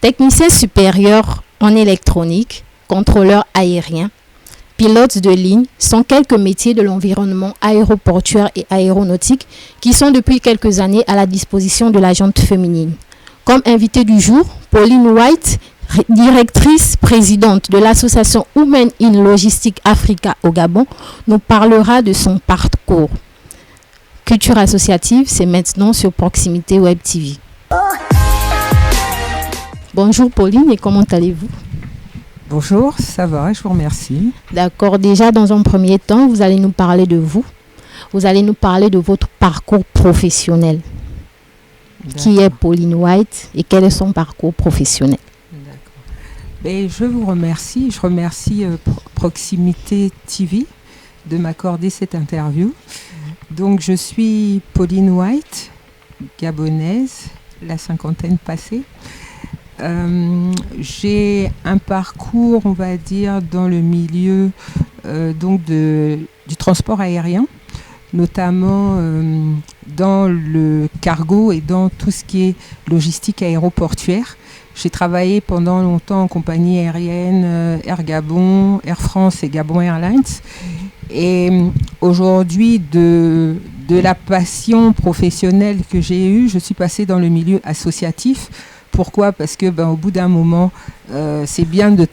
Technicien supérieur en électronique, contrôleur aérien, pilote de ligne sont quelques métiers de l'environnement aéroportuaire et aéronautique qui sont depuis quelques années à la disposition de la gente féminine. Comme invitée du jour, Pauline White, directrice présidente de l'association Women in Logistic Africa au Gabon, nous parlera de son parcours. Culture associative, c'est maintenant sur Proximité Web TV. Bonjour Pauline, et comment allez-vous? Bonjour, ça va, je vous remercie. D'accord, déjà dans un premier temps, vous allez nous parler de vous. Vous allez nous parler de votre parcours professionnel. D'accord. Qui est Pauline White et quel est son parcours professionnel? D'accord. Et je vous remercie. Je remercie Proximité TV de m'accorder cette interview. Donc je suis Pauline White, gabonaise, la cinquantaine passée. J'ai un parcours, on va dire, dans le milieu du transport aérien, notamment dans le cargo et dans tout ce qui est logistique aéroportuaire. J'ai travaillé pendant longtemps en compagnie aérienne, Air Gabon, Air France et Gabon Airlines. Et aujourd'hui, de la passion professionnelle que j'ai eue, je suis passée dans le milieu associatif. Pourquoi ? Parce que au bout d'un moment, c'est bien de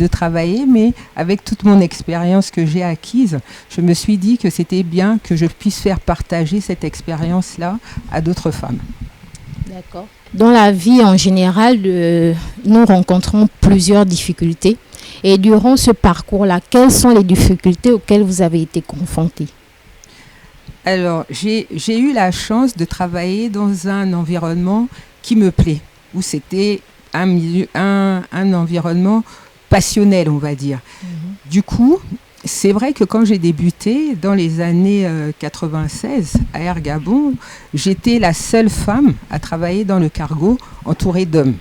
travailler, mais avec toute mon expérience que j'ai acquise, je me suis dit que c'était bien que je puisse faire partager cette expérience-là à d'autres femmes. D'accord. Dans la vie en général, nous rencontrons plusieurs difficultés. Et durant ce parcours-là, quelles sont les difficultés auxquelles vous avez été confrontée ? Alors, j'ai eu la chance de travailler dans un environnement qui me plaît, où c'était un environnement passionnel, on va dire. Du coup, c'est vrai que quand j'ai débuté dans les années 96 à Air Gabon, j'étais la seule femme à travailler dans le cargo entourée d'hommes.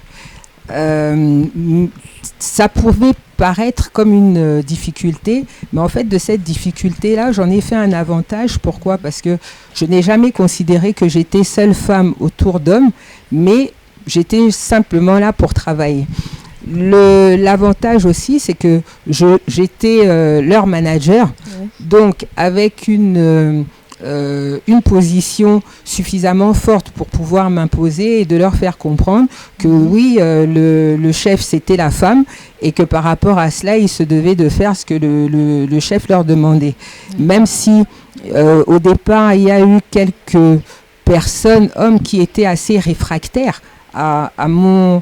Ça pouvait paraître comme une difficulté, mais en fait de cette difficulté-là, j'en ai fait un avantage. Pourquoi ? Parce que je n'ai jamais considéré que j'étais seule femme autour d'hommes, mais j'étais simplement là pour travailler. L'avantage aussi, c'est que j'étais leur manager, donc avec une position suffisamment forte pour pouvoir m'imposer et de leur faire comprendre que oui, le chef, c'était la femme et que par rapport à cela, ils se devaient de faire ce que le chef leur demandait. Même si au départ, il y a eu quelques personnes, hommes, qui étaient assez réfractaires à ma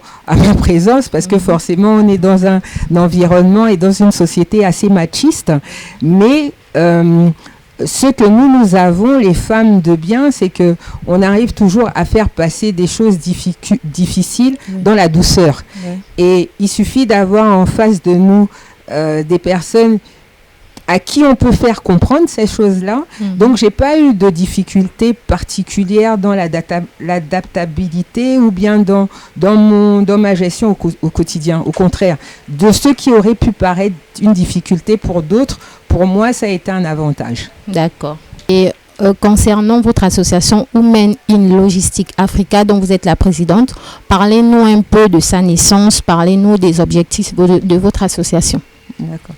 présence, parce que forcément on est dans un environnement et dans une société assez machiste, mais ce que nous avons, les femmes de bien, c'est que on arrive toujours à faire passer des choses difficiles dans la douceur. Et il suffit d'avoir en face de nous des personnes à qui on peut faire comprendre ces choses-là. Donc, j'ai pas eu de difficultés particulières dans l'adaptabilité ou bien dans ma gestion au quotidien. Au contraire, de ce qui aurait pu paraître une difficulté pour d'autres, pour moi, ça a été un avantage. D'accord. Et concernant votre association Women in Logistic Africa, dont vous êtes la présidente, parlez-nous un peu de sa naissance, parlez-nous des objectifs de votre association. D'accord.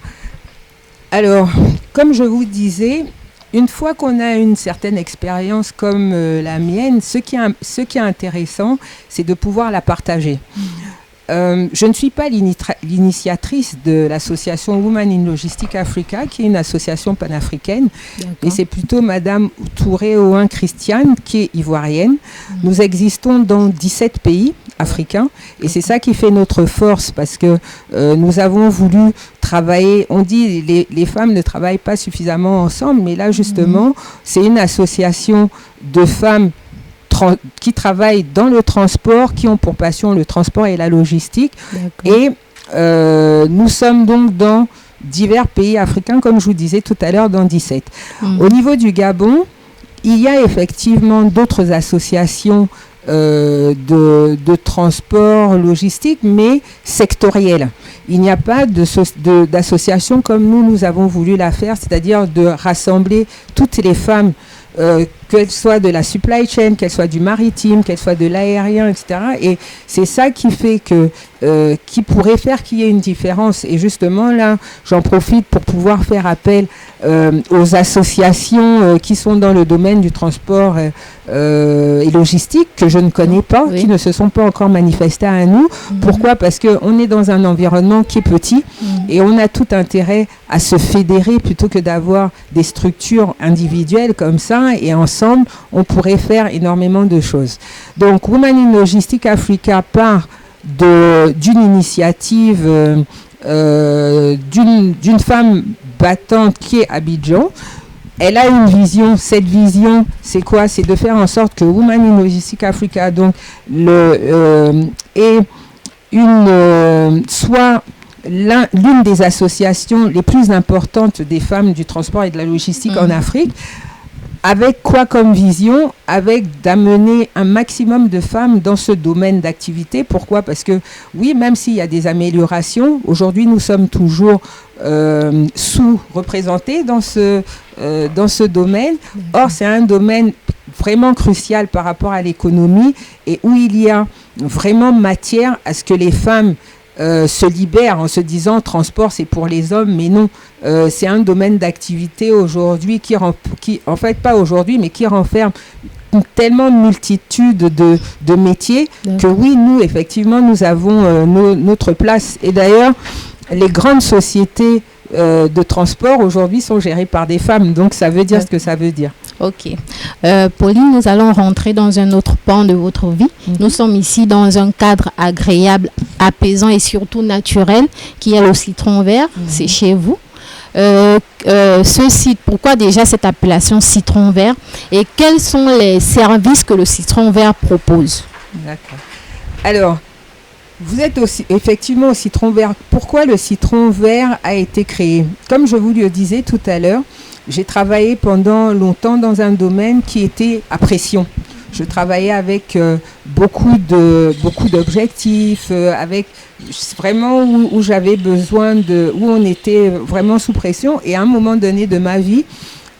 Alors, comme je vous disais, une fois qu'on a une certaine expérience comme la mienne, ce qui est intéressant, c'est de pouvoir la partager. Je ne suis pas l'initiatrice de l'association Women in Logistic Africa, qui est une association panafricaine, mais c'est plutôt Madame Touré Owen Christiane, qui est ivoirienne. Nous existons dans 17 pays africains, et c'est ça qui fait notre force, parce que nous avons voulu travailler. On dit les femmes ne travaillent pas suffisamment ensemble, mais là justement, c'est une association de femmes qui travaillent dans le transport, qui ont pour passion le transport et la logistique. Et nous sommes donc dans divers pays africains, comme je vous disais tout à l'heure, dans 17. Au niveau du Gabon, il y a effectivement d'autres associations de transport logistique, mais sectorielles. Il n'y a pas d'association comme nous avons voulu la faire, c'est-à-dire de rassembler toutes les femmes qu'elle soit de la supply chain, qu'elle soit du maritime, qu'elle soit de l'aérien, etc. Et c'est ça qui fait qui pourrait faire qu'il y ait une différence. Et justement, là, j'en profite pour pouvoir faire appel aux associations qui sont dans le domaine du transport et logistique, que je ne connais pas, qui ne se sont pas encore manifestées à nous. Pourquoi ? Parce qu'on est dans un environnement qui est petit et on a tout intérêt à se fédérer plutôt que d'avoir des structures individuelles comme ça, et ensemble, on pourrait faire énormément de choses. Donc, Women in Logistics Africa part d'une initiative d'une femme battante qui est Abidjan. Elle a une vision. Cette vision, c'est quoi ? C'est de faire en sorte que Women in Logistics Africa soit l'une des associations les plus importantes des femmes du transport et de la logistique en Afrique. Avec quoi comme vision ? Avec d'amener un maximum de femmes dans ce domaine d'activité. Pourquoi ? Parce que oui, même s'il y a des améliorations, aujourd'hui nous sommes toujours sous-représentés dans ce domaine. Or, c'est un domaine vraiment crucial par rapport à l'économie et où il y a vraiment matière à ce que les femmes se libèrent en se disant transport c'est pour les hommes, mais non, c'est un domaine d'activité aujourd'hui qui en fait pas aujourd'hui, mais qui renferme tellement de multitude de métiers que oui, nous effectivement nous avons notre place. Et d'ailleurs les grandes sociétés de transport aujourd'hui sont gérées par des femmes, donc ça veut dire ce que ça veut dire. Ok. Pauline, nous allons rentrer dans un autre pan de votre vie. Nous sommes ici dans un cadre agréable, apaisant et surtout naturel, qui est le Citron Vert. C'est chez vous. Pourquoi déjà cette appellation Citron Vert et quels sont les services que le Citron Vert propose ? D'accord. Alors, vous êtes effectivement au Citron Vert. Pourquoi le Citron Vert a été créé ? Comme je vous le disais tout à l'heure, j'ai travaillé pendant longtemps dans un domaine qui était à pression. Je travaillais avec beaucoup d'objectifs, avec vraiment où j'avais besoin où on était vraiment sous pression. Et à un moment donné de ma vie,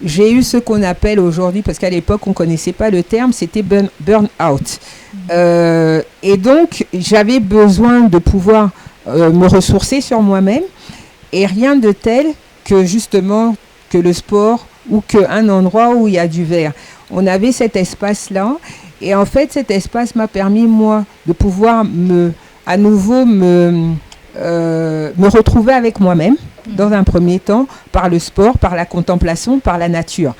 j'ai eu ce qu'on appelle aujourd'hui, parce qu'à l'époque on ne connaissait pas le terme, c'était burn-out. Et donc j'avais besoin de pouvoir me ressourcer sur moi-même, et rien de tel que justement que le sport ou qu'un endroit où il y a du vert. On avait cet espace-là, et en fait cet espace m'a permis moi de pouvoir à nouveau me retrouver avec moi-même dans un premier temps, par le sport, par la contemplation, par la nature.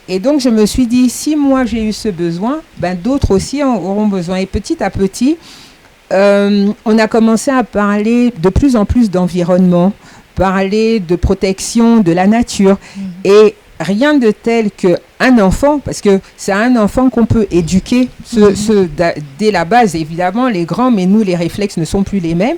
Et donc je me suis dit, si moi j'ai eu ce besoin, d'autres aussi en auront besoin. Et petit à petit, on a commencé à parler de plus en plus d'environnement, parler de protection de la nature. Et rien de tel qu'un enfant, parce que c'est un enfant qu'on peut éduquer dès la base, évidemment, les grands, mais nous, les réflexes ne sont plus les mêmes.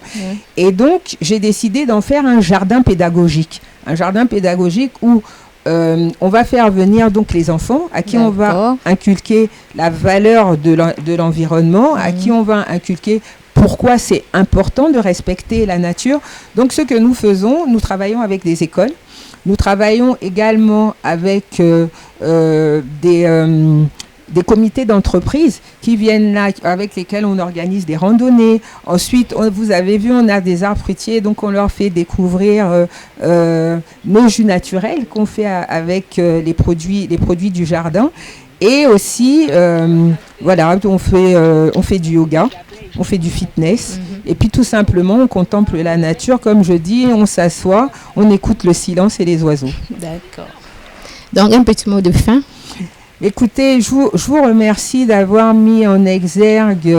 Et donc, j'ai décidé d'en faire un jardin pédagogique. Un jardin pédagogique où on va faire venir donc les enfants, à qui on va inculquer la valeur de l'environnement, à qui on va inculquer pourquoi c'est important de respecter la nature. Donc, ce que nous faisons, nous travaillons avec des écoles. Nous travaillons également avec des comités d'entreprise qui viennent là, avec lesquels on organise des randonnées. Ensuite, vous avez vu, on a des arbres fruitiers, donc on leur fait découvrir nos jus naturels qu'on fait avec les produits du jardin. Et aussi, on fait du yoga, on fait du fitness. Et puis tout simplement, on contemple la nature, comme je dis, on s'assoit, on écoute le silence et les oiseaux. D'accord. Donc un petit mot de fin. Écoutez, je vous remercie d'avoir mis en exergue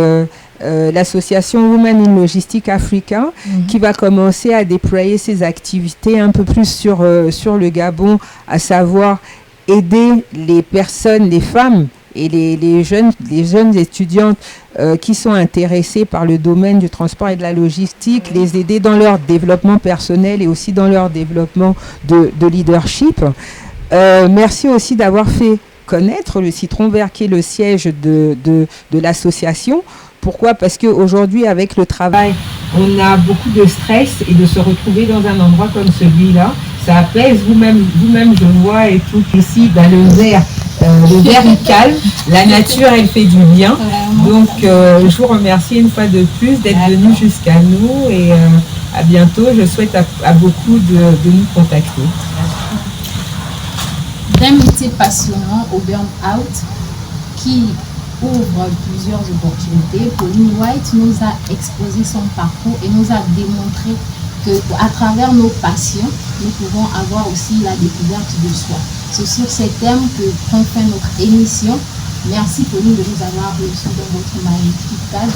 l'association Women in Logistics Africa, qui va commencer à déployer ses activités un peu plus sur le Gabon, à savoir aider les personnes, les femmes et les jeunes étudiantes qui sont intéressées par le domaine du transport et de la logistique, les aider dans leur développement personnel et aussi dans leur développement de leadership. Merci aussi d'avoir fait connaître le Citron Vert, qui est le siège de l'association. Pourquoi ? Parce qu'aujourd'hui, avec le travail, on a beaucoup de stress, et de se retrouver dans un endroit comme celui-là, ça apaise. Vous-même, je vois, et tout ici, le vert, Le verre est calme, la nature elle fait du bien. Donc je vous remercie une fois de plus d'être venu jusqu'à nous et à bientôt. Je souhaite à beaucoup de nous contacter. D'un métier passionnant au burn-out qui ouvre plusieurs opportunités, Pauline White nous a exposé son parcours et nous a démontré qu'à travers nos passions, nous pouvons avoir aussi la découverte de soi. C'est sur ces thèmes qu'on fait notre émission. Merci Pauline de nous avoir reçus dans votre magnifique cadre.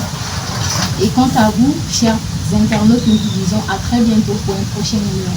Et quant à vous, chers internautes, nous vous disons à très bientôt pour un prochain numéro.